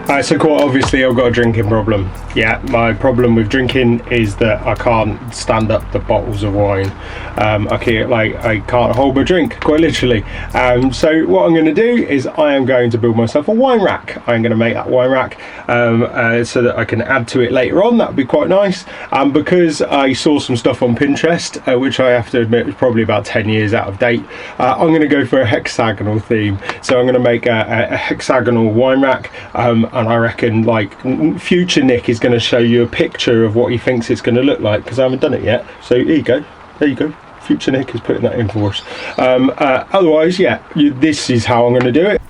So quite obviously I've got a drinking problem. Yeah, my problem with drinking is that I can't stand up the bottles of wine. I can't hold my drink, quite literally. So what I'm going to do is I am going to build myself a wine rack. I'm going to make that wine rack so that I can add to it later on. That would be quite nice. Because I saw some stuff on Pinterest, which I have to admit was probably about 10 years out of date, I'm going to go for a hexagonal theme. So I'm going to make a hexagonal wine rack, and I reckon like future Nick is going to show you a picture of what he thinks it's going to look like, because I haven't done it yet. So here you go, there you go. Future Nick is putting that in for us. Otherwise, yeah, this is how I'm going to do it.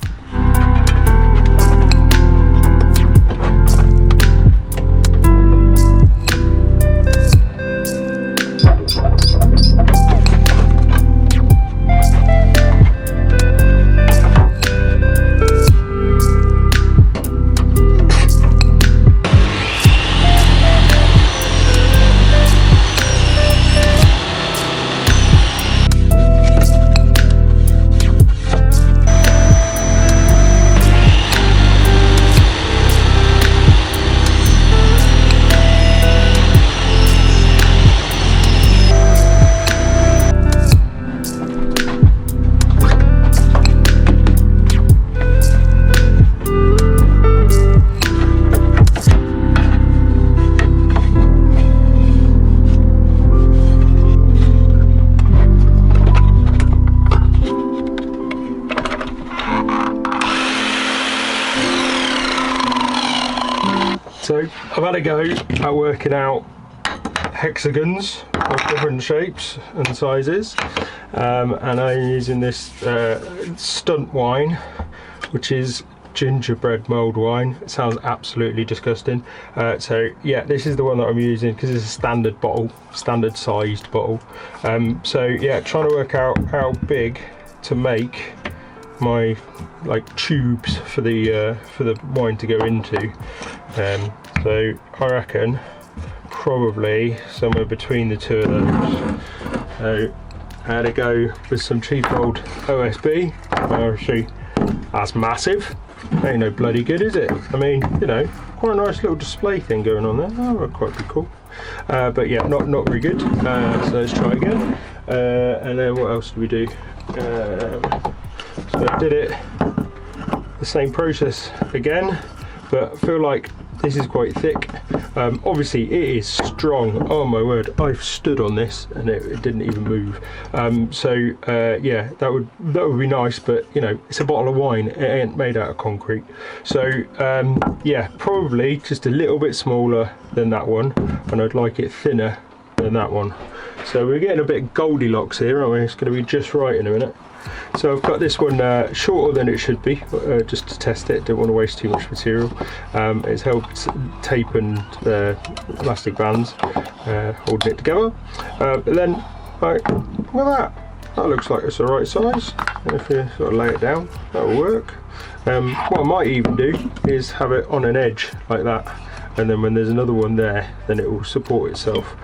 So I've had a go at working out hexagons of different shapes and sizes, and I'm using this stunt wine, which is gingerbread mulled wine. It sounds absolutely disgusting. So yeah, this is the one that I'm using because it's a standard bottle, standard sized bottle. So yeah, trying to work out how big to make my like tubes for the wine to go into. So I reckon probably somewhere between the two of those. So I had to go with some cheap old OSB. Obviously that's massive. Ain't no bloody good, is it? I mean, you know, quite a nice little display thing going on there. That would quite be cool. But yeah, not very good. So let's try again. And then what else do we do? So I did it the same process again, but I feel like this is quite thick. Obviously it is strong. Oh my word, I've stood on this and it didn't even move. Yeah, that would be nice, but you know, it's a bottle of wine, it ain't made out of concrete. So yeah, probably just a little bit smaller than that one, and I'd like it thinner than that one. So we're getting a bit Goldilocks here, aren't we? It's going to be just right in a minute. So I've got this one shorter than it should be, just to test it. Don't want to waste too much material. It's helped tape and elastic bands, holding it together. But then, right, look at that. That looks like it's the right size. And if you sort of lay it down, that'll work. What I might even do is have it on an edge like that, and then when there's another one there, then it will support itself.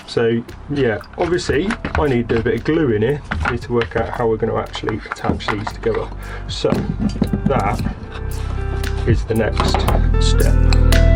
So yeah, obviously I need to do a bit of glue in here. I need to work out how we're going to actually attach these together. So that is the next step.